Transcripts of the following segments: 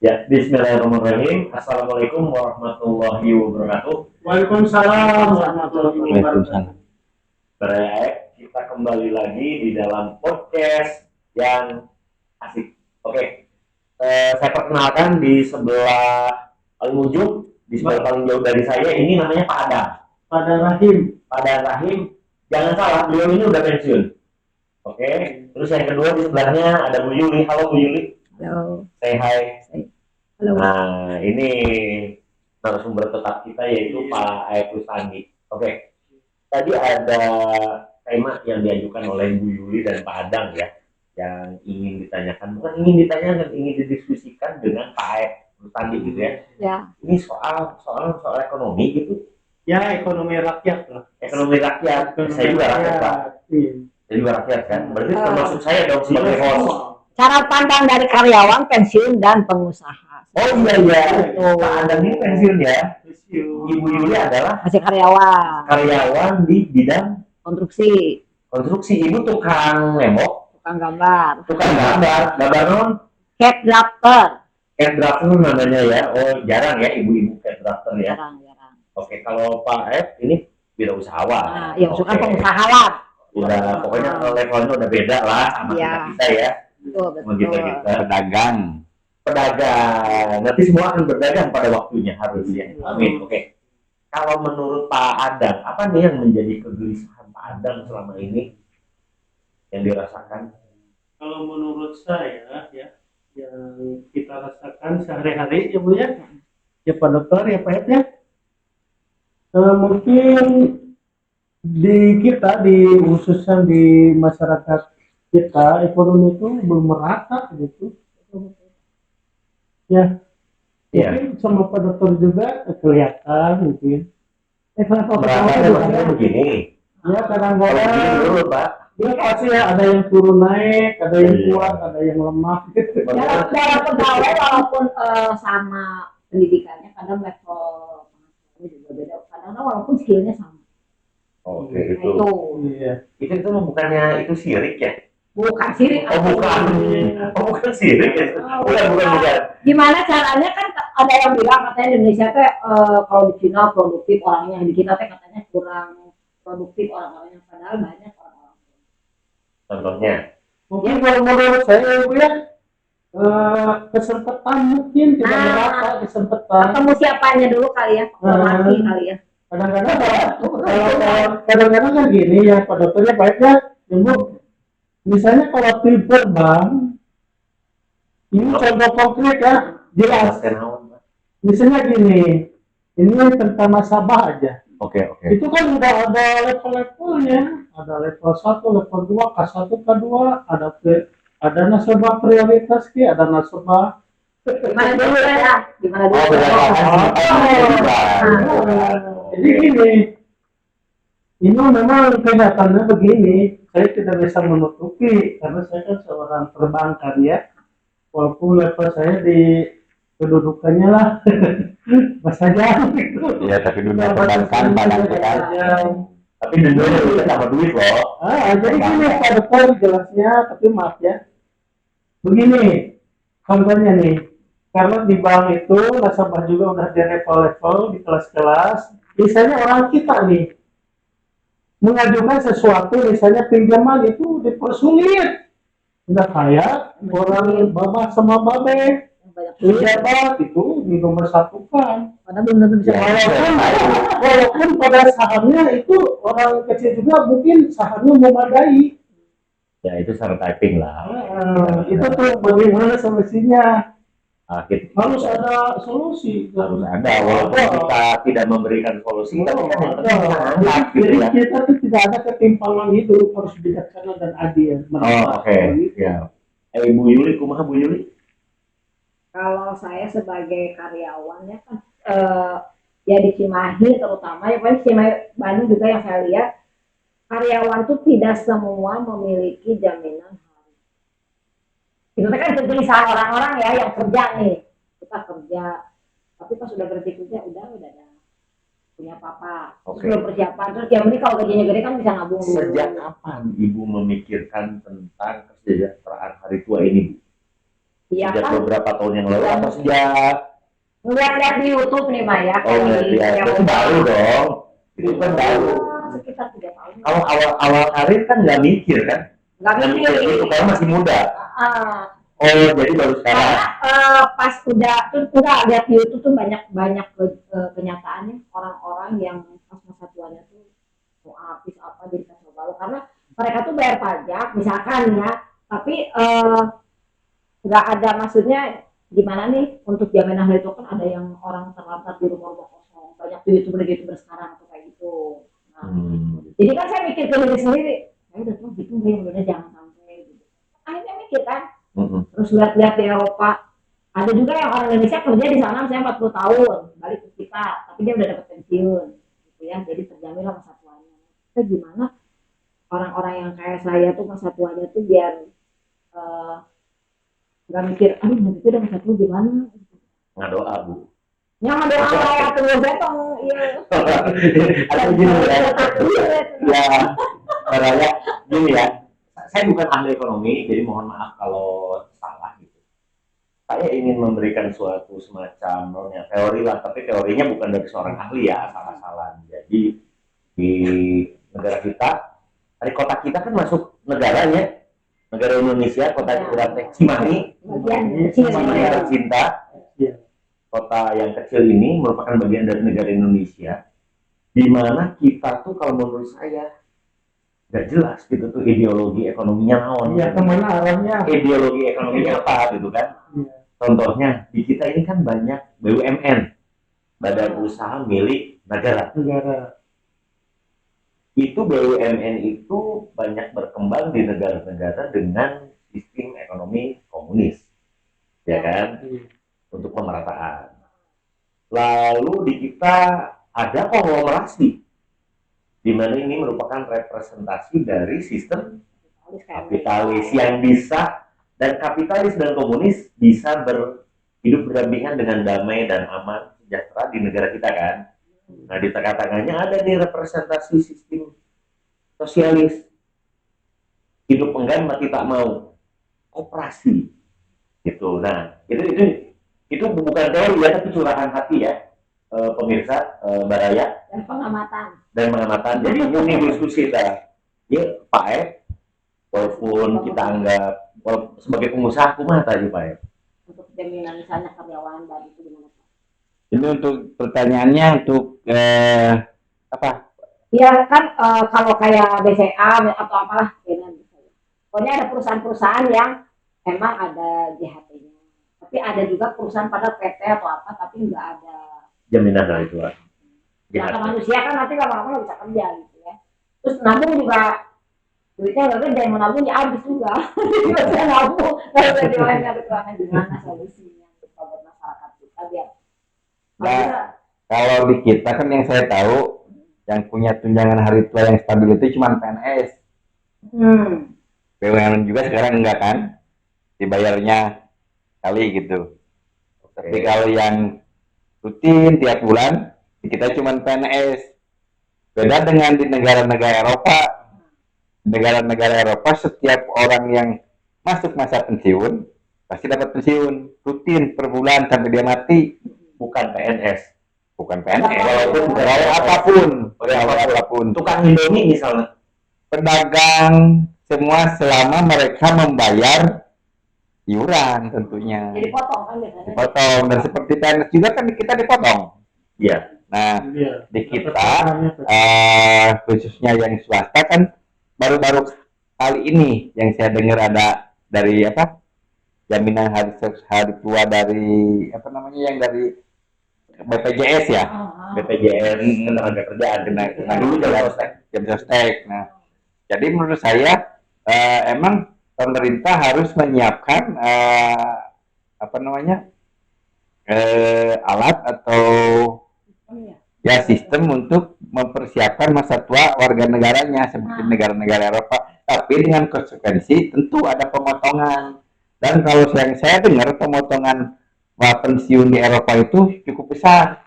Ya, bismillahirrahmanirrahim. Assalamualaikum warahmatullahi wabarakatuh. Waalaikumsalam warahmatullahi Waalaikumsalam. wabarakatuh. Baik, kita kembali lagi di dalam podcast yang asik. Oke, saya perkenalkan di sebelah paling ujung, di sebelah paling jauh dari saya ini namanya Pak Adam. Pada Rahim. Pak Adam Rahim, jangan salah, beliau ini udah pensiun. Oke, terus yang kedua di sebelahnya ada Bu Yuli. Halo Bu Yuli. Halo. Say hi. Halo. Nah, ini narasumber tetap kita yaitu Pak Aibtu Sandi. Oke, tadi ada tema yang diajukan oleh Bu Yuli dan Pak Adang ya, yang ingin ditanyakan, bukan ingin ditanyakan, ingin didiskusikan dengan Pak Aibtu Sandi gitu ya. Ya. Ini soal ekonomi gitu. Ya, ekonomi rakyat lah. Ekonomi rakyat. Saya juga rakyat, Pak. Iya. Saya juga rakyat kan. Berarti termasuk saya dong sebagai host. Cara pandang dari karyawan, pensiun, dan pengusaha. Oh iya, Pak Adang ini pensiun ya. Ibu Yuli adalah Masih karyawan di bidang konstruksi, Ibu tukang nembok, tukang gambar, tukang gambar non CAD drafter. CAD drafter namanya ya. Oh jarang ya ibu-ibu CAD drafter ya. Jarang. Oke, kalau Pak F ini wirausahawan. Nah, ya bukan pengusaha lah. Udah pokoknya levelnya udah beda lah sama kita ya. Betul. Kita Pedagang. pedagang. Nanti semua akan berdagang pada waktunya harusnya. Amin. Oke. Kalau menurut Pak Adang, apa nih yang menjadi kegelisahan Pak Adang selama ini yang dirasakan? Kalau menurut saya ya, yang kita rasakan sehari-hari ya Bu ya, ya Pak Dokter ya Pak ya, mungkin di kita khususnya di masyarakat kita ekonomi itu belum merata gitu. Ya, mungkin sama Pak Dokter juga kelihatan mungkin. Merasa maksudnya begini. Ya Kalau begini kadang-kadang dulu Pak. ya pasti ya, ada yang turun naik, ada yang kuat, ada yang lemah gitu. Dalam pegawai walaupun sama pendidikannya, kadang level pengetahuannya juga beda. Kadang walaupun skillnya sama. Oke, Nah, itu. Iya. Itu bukannya itu syirik ya? Bukan sirik. Bukan syirik ya? Bukan. Gimana caranya kan ada yang bilang katanya Indonesia teh kalau di Cina produktif orangnya, di kita teh katanya kurang produktif orang-orangnya, padahal banyak orang-orang. Contohnya? Mungkin kalau menurut saya Bu ya, kesempatan mungkin tidak merata kesempatan. Ketemu siapanya dulu kali ya, laki kali ya. Kadang-kadang kan gini ya Pak Dokternya baiknya, Ibu. Misalnya kalau tipe bank, ini contoh konkret ya, jelas. Misalnya gini, ini tentang nasabah aja. Oke. Itu kan udah ada level-levelnya, ada level 1, level 2, K1, K2, ada nasabah prioritas, ada nasabah. Gimana dulu ya? Gimana dulu? Jadi gini, ini memang kenyataannya begini. Saya tidak bisa menutupi karena saya kan seorang perbankan ya. Walaupun level saya di kedudukannya lah bahasa jauh gitu. Ya tapi dunia perbankan padang kita. Tapi dunia kita dapat duit loh. Jadi gini Pak Dokter jelasnya, tapi maaf ya. Begini, contohnya nih, karena di bank itu nasabah juga udah di level-level, di kelas-kelas. Misalnya orang kita nih mengajukan sesuatu, misalnya pinjaman itu dipersulit. Udah kaya, orang babak sama babe, pejabat itu di nomor satu kan. Padahal belum tentu bisa. Walaupun pada sahamnya itu orang kecil juga mungkin sahamnya memadai. Ya itu cara typing lah. Itu tuh bagaimana solusinya? Harus Kita ada solusi. harus ada, walaupun kita tidak memberikan solusi, tapi kan yang penting kita angkat Jadi gitu ya. kita tuh tidak ada ketimpangan hidup, harus bijaksana dan adil. Oke. Ya. Bu Yuli, kumaha Bu Yuli? Kalau saya sebagai karyawannya kan ya di Cimahi terutama, ya paling Cimahi Bandung juga yang saya lihat, karyawan tuh tidak semua memiliki jaminan hari. Itu kan kegelisahan orang-orang ya yang kerja nih, kita kerja, tapi pas sudah berhenti kerja udah ada punya apa-apa, belum persiapan, terus yang ini kalau gajinya gede kan bisa nabung dulu. Sejak kapan Ibu memikirkan tentang kesejahteraan hari tua ini? Iya Sejak kan, beberapa tahun yang lalu atau sejak ngeliat-liat di YouTube nih Maya. berarti baru dong. Itu kan baru. Sekitar 3 tahun. Kalau awal karir kan nggak mikir kan? Nggak Nggak mikir. mikir itu karena masih muda. Ah, Oh, jadi baru sekarang. karena pas udah tuh enggak lihat di YouTube tuh banyak kenyataannya orang-orang yang pas masa tuanya tuh mau habis apa jadi kacau balau karena mereka tuh bayar pajak misalkan ya, tapi nggak ada maksudnya gimana nih untuk jaminan hari itu kan ada yang orang terlantar di rumah kosong banyak tuh youtuber sekarang tuh kayak gitu. Nah, jadi kan saya mikir ke diri sendiri, saya udah tuh gitu bener jangan sampai gitu. Akhirnya mikir kan, terus lihat-lihat di Eropa ada juga yang orang Indonesia kerja di sana misalnya 40 tahun balik ke kita tapi dia udah dapat pensiun gitu ya, jadi terjamin lah masa tuanya. Kita gimana orang-orang yang kayak saya tuh masa tuanya tuh biar nggak mikir aduh nanti itu udah masa tua gimana Nggak doa bu. nyaman doa kayak tunggu betong iya Atau gini ya. Ya, Raya, gini ya. Saya bukan ahli ekonomi, jadi mohon maaf kalau salah gitu. Saya ingin memberikan suatu semacam teori lah, tapi teorinya bukan dari seorang ahli ya, asal-asalan. Jadi di negara kita, dari kota kita kan masuk negaranya, negara Indonesia, kota Cimahi, Cimahi tercinta, kota yang kecil ini merupakan bagian dari negara Indonesia, di mana kita tuh kalau menurut saya nggak jelas gitu tuh ideologi ekonominya naon. Iya, kemana arahnya? Ideologi ekonominya apa gitu kan? Contohnya di kita ini kan banyak BUMN, badan usaha milik negara. Itu BUMN itu banyak berkembang di negara-negara dengan sistem ekonomi komunis, ya kan, untuk pemerataan. Lalu di kita ada konglomerasi, di mana ini merupakan representasi dari sistem kapitalis yang bisa, dan kapitalis dan komunis bisa hidup berdampingan dengan damai dan aman sejahtera di negara kita kan. Nah di tengah-tengahnya ada nih representasi sistem sosialis, hidup enggan mati tak mau, operasi gitu. Nah itu bukan teori ya, tapi curahan hati ya, pemirsa, Baraya dan pengamatan. Jadi ini diskusi kita ya Pak Ed, walaupun kita anggap sebagai pengusaha kumaha tadi Pak Ed untuk jaminan misalnya karyawan dan itu gimana Pak? Ini untuk pertanyaannya untuk apa? Ya kan kalau kayak BCA atau apalah gitu. Pokoknya ada perusahaan-perusahaan yang emang ada JHT-nya. Tapi ada juga perusahaan pada PT atau apa tapi nggak ada jaminan dari itu. Ya manusia kan nanti lama-lama nggak bisa kerja gitu ya. Terus nabung juga duitnya nggak gede, mau nabung ya habis juga. Nggak bisa nabung, nggak bisa dilainnya kekurangan gimana solusinya buat masyarakat kita biar. Nah, kalau di kita kan yang saya tahu yang punya tunjangan hari tua yang stabil itu cuma PNS. BUMN juga sekarang enggak kan, dibayarnya kali gitu. Tapi kalau yang rutin tiap bulan kita cuma PNS. Beda dengan di negara-negara Eropa. Negara-negara Eropa setiap orang yang masuk masa pensiun pasti dapat pensiun rutin per bulan sampai dia mati. Bukan PNS. Walaupun apapun. Tukang Indomie misalnya. Pedagang semua selama mereka membayar iuran tentunya. Jadi potong kan biasanya. Dipotong, dan seperti PNS juga kan kita dipotong. Iya. Nah, di kita khususnya yang swasta kan baru-baru kali ini yang saya dengar ada dari apa? Jaminan hari tua dari apa namanya yang dari BPJS ya. BPJS tenaga kerjaan Nah, dulu jam sostek. Nah, jadi menurut saya emang pemerintah harus menyiapkan apa namanya alat atau ya sistem untuk mempersiapkan masa tua warga negaranya seperti negara-negara Eropa, tapi dengan konsekuensi tentu ada pemotongan. Dan kalau yang saya dengar pemotongan pensiun di Eropa itu cukup besar.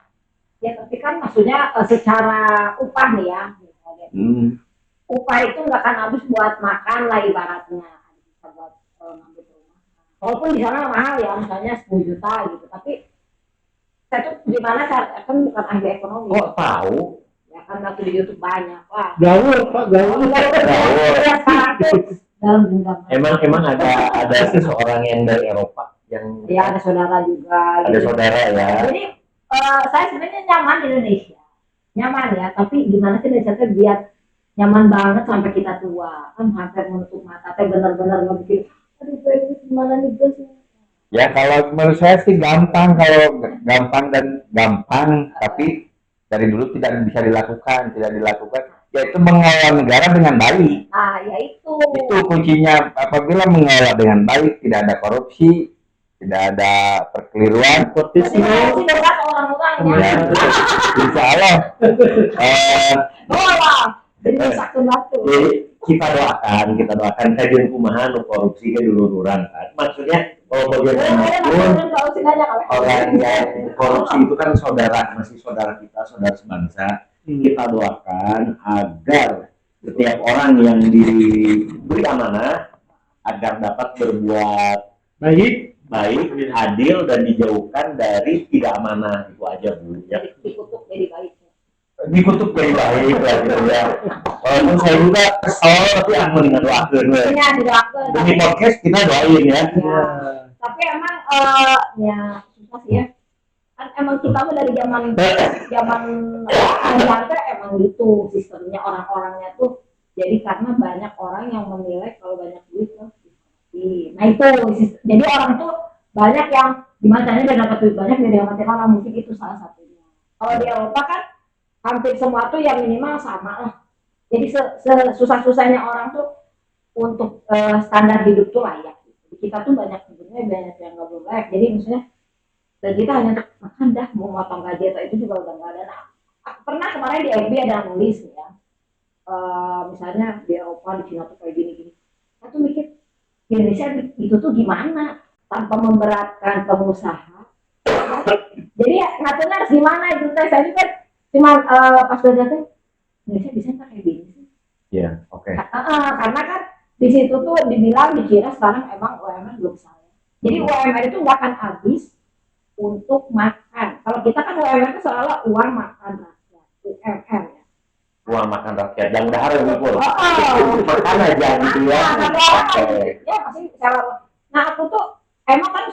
Ya tapi kan maksudnya secara upah nih ya. Upah itu nggak akan habis buat makan lah ibaratnya. Bisa buat ngambil rumah. walaupun di sana mahal ya, misalnya 10 juta gitu, tapi saya tuh gimana cara, kan bukan ahli ekonomi. Kok tahu? Ya kan waktu di YouTube banyak lah. Gaul Pak, gaul. Ya sekarang tuh dalam genggaman. Emang ada seseorang yang dari Eropa yang Ya ada saudara juga. ada saudara ya. Jadi saya sebenarnya nyaman di Indonesia, nyaman ya. Tapi gimana sih Indonesia tuh biar nyaman banget sampai kita tua, kan hampir menutup mata, teh benar-benar nggak bikin. Aduh, ini gimana nih guys? Ya kalau menurut saya sih gampang, kalau gampang dan gampang, tapi dari dulu tidak bisa dilakukan, yaitu mengelola negara dengan baik. Nah, ya itu. Itu kuncinya. Apabila mengelola dengan baik, tidak ada korupsi, tidak ada perkeliruan, Nepotisme. Sih berat orang-orangnya. ya, insya Allah Bola. Jadi satu batu. Jadi kita doakan kajian kumaha nu korupsi ke dulu-duluran kan. Maksudnya kalau bagaimanapun orang yang korupsi itu kan masih saudara kita, saudara sebangsa. Kita doakan agar setiap orang yang diberi amanah agar dapat berbuat Baik. baik, adil dan dijauhkan dari tidak amanah. Itu aja Bu ya. Dikutuk jadi baik. Dikutuk dari baik lah gitu ya. Walaupun saya juga kesel tapi aku doakan we. Iya, dilakukan. Demi podcast kita doain ya. Ya. Tapi emang ya susah sih ya. Kan emang kita mah dari zaman Belanda emang gitu sistemnya, orang-orangnya tuh. Jadi karena banyak orang yang menilai kalau banyak duit tuh. Nah itu jadi orang tuh banyak yang gimana caranya dia dapat duit banyak dari amatir orang, mungkin itu salah satunya. Kalau di Eropa kan hampir semua tuh yang minimal sama lah. Jadi susah-susahnya orang tuh untuk standar hidup tuh layak. Kita tuh sebenarnya banyak yang nggak belum layak. Jadi misalnya dan kita hanya untuk makan dah, mau motong gaji atau itu juga udah nggak ada. Nah, pernah kemarin di FB ada nulis ya, misalnya di Eropa di Cina tuh kayak gini-gini. Saya tuh mikir Indonesia itu tuh gimana tanpa memberatkan pengusaha. Jadi ya, ngaturnya harus gimana itu teh. Saya juga cuma pas belajar teh Indonesia bisa nggak kayak gini sih? Iya, oke. Karena kan di situ tuh dibilang dikira sekarang emang UMR belum salah. Jadi UMR itu nggak akan habis untuk makan. Kalau kita kan UMR itu selalu uang makan rakyat, UMR ya. Uang makan rakyat yang udah harus ngumpul. Oh. Makan aja gitu ya. Ya masih sewa. Nah aku tuh emang kan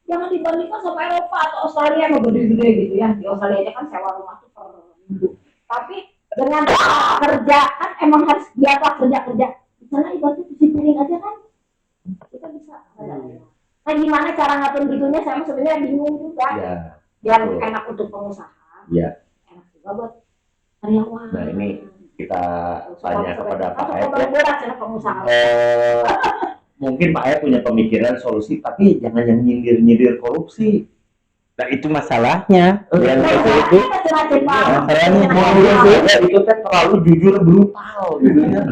jangan dibandingkan sama Eropa atau Australia yang gede-gede gitu ya. Di Australia aja kan sewa rumah tuh per minggu. Tapi dengan kerja kan emang harus giat lah kerja. Misalnya ibaratnya cuci piring aja kan kita bisa. Nah gimana cara ngatur gitunya saya sebenarnya bingung juga. Ya. Biar enak untuk pengusaha. Iya. Enak juga buat karyawan. Nah ini kita tanya kepada Pak Aep ya. Pengusaha. Mungkin Pak Aep punya pemikiran solusi, tapi jangan yang nyindir korupsi. nah itu masalahnya. Yang itu Masalahnya itu kan terlalu jujur brutal gitu ya.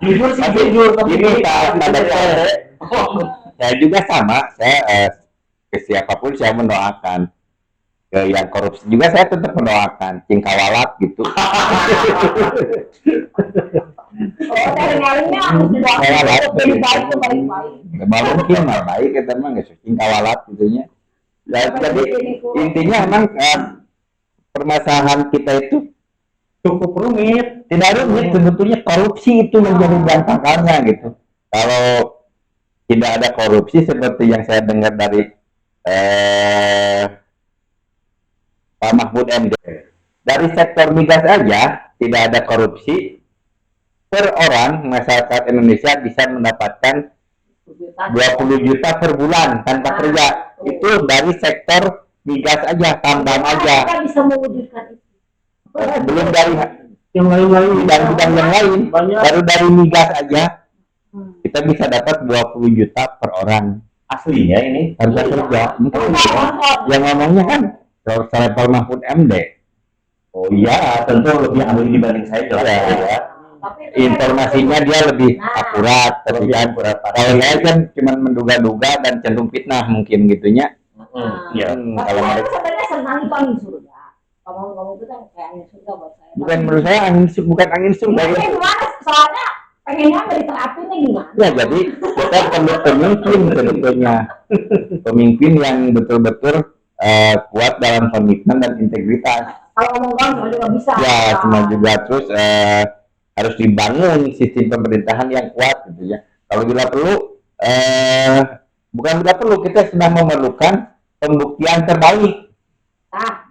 Jujur sih jujur, tapi Saya juga sama, saya ke siapapun saya mendoakan. Ke yang korupsi juga saya tetap mendoakan, cingkawalat gitu. dari ngalinya harus didoakan lebih baik tuh baik-baik. Gak mungkin lah baik kita mah nggak cingkawalat gitunya. Jadi intinya emang permasalahan kita itu Cukup rumit. tidak rumit, sebetulnya korupsi itu menjadi bantakannya gitu. Kalau tidak ada korupsi seperti yang saya dengar dari Pak Mahfud MD, dari sektor migas aja tidak ada korupsi, per orang masyarakat Indonesia bisa mendapatkan 20 juta per bulan tanpa kerja. Itu dari sektor migas aja, tambang aja. Kita bisa mewujudkan itu. Belum dari Yang lain-lain. bidang-bidang yang lain. Banyak. Baru dari migas aja kita bisa dapat 20 juta per orang aslinya ini. tanpa kerja. Mungkin yang ngomongnya kan Dr. Pak Mahfud MD. Oh iya, tentu lebih ahli dibanding saya jelas ya. Tapi Informasinya dia lebih akurat, tapi kan kalau saya kan cuma menduga-duga dan cenderung fitnah mungkin gitunya. Iya. Kalau saya mereka sebenarnya senang itu angin surga. Ngomong-ngomong itu kan kayak angin surga buat saya. bukan menurut saya bukan angin surga Ini itu. gimana? Soalnya pengennya nggak diterapinnya gimana? Ya, jadi kita perlu pemimpin sebetulnya. Pemimpin yang betul-betul kuat dalam komitmen dan integritas. Kalau ngomong semua juga bisa. Ya, semua juga terus harus dibangun sistem pemerintahan yang kuat gitu ya. Kalau bila perlu, bukan bila perlu, kita sedang memerlukan pembuktian terbaik.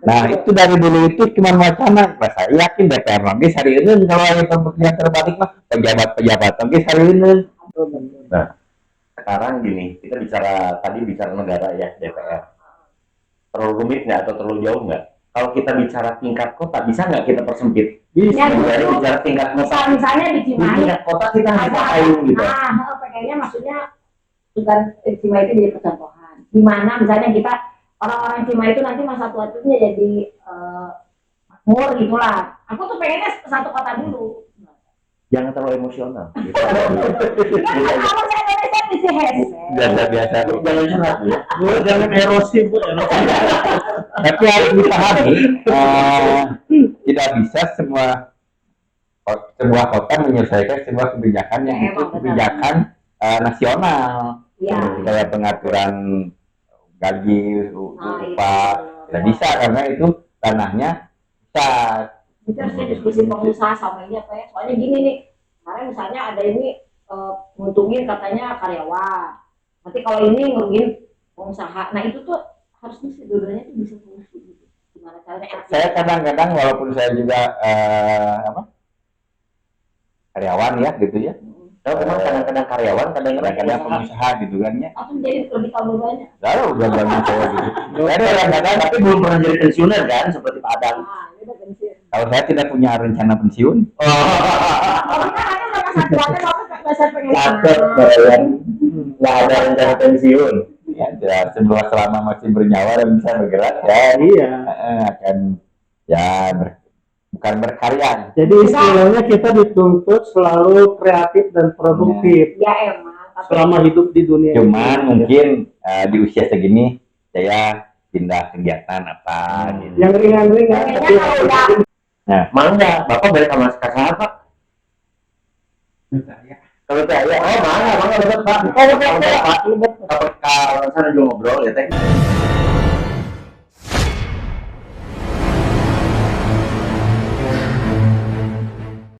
Nah, itu dari dulu itu cuma wacana. Nah, saya yakin DPR nanti hari ini kalau ada pembuktian terbalik mah pejabat-pejabat nanti hari ini. Nah, sekarang gini, kita bicara negara ya, DPR. Terlalu rumit nggak atau terlalu jauh nggak? Kalau kita bicara tingkat kota, bisa nggak kita persempit? Ya, Sebenarnya gitu. bicara tingkat kota, Misalnya di di Cimahi, tingkat kota kita harus ada ngapain gitu? pengennya maksudnya bukan Cimahi itu jadi percontohan. Di mana misalnya kita orang-orang Cimahi itu nanti masa tua-tuanya jadi makmur gitulah. Aku tuh pengennya satu kota dulu. Jangan terlalu emosional. Gitu. Kan kalau saya Indonesia di hese. Biasa-biasa. Jangan curhat ya. Jangan erosi, Bu. Erosi. Tapi harus dipahami, tidak bisa sebuah kota menyelesaikan sebuah kebijakan yang Ya, itu emang kebijakan nasional. Iya. Seperti kayak pengaturan gaji, upah, tidak bisa karena itu ranahnya pusat. Itu harusnya diskusi pengusaha sama ini apa ya? Soalnya gini nih, kemarin misalnya ada ini nguntungin katanya karyawan. Nanti kalau ini ngerugiin pengusaha. Nah itu tuh harusnya sih dua-duanya tuh bisa solusi gitu. Gimana caranya? Saya kadang-kadang walaupun saya juga karyawan ya gitu ya, Kalau memang kadang-kadang karyawan, kadang-kadang pengusaha gitu kan ya. Atau jadi lebih tahu dua-duanya. Lalu udah banyak saya gitu. Saya kadang-kadang tapi belum pernah jadi pensiuner kan, seperti Pak Adang. Ini udah pensiun. kalau saya tidak punya rencana pensiun, Kalau kita hanya sama satu aja, bapak nggak saya pengen. Catat kalian, nggak ada rencana pensiun. ya selama masih bernyawa dan bisa bergerak ya, Iya. akan ya bukan berkarya. Jadi istilahnya kita dituntut selalu kreatif dan produktif Ya emang. Tapi selama hidup di dunia. Cuman ini. mungkin di usia segini saya pindah kegiatan apa gitu. yang ringan-ringan. kayaknya Tapi kalau udah Mangga, Bapak balik sama kakak apa? Kalau saya, mangga betul Pak. Kalau Pak, kalau sana juga ngobrol ya teh.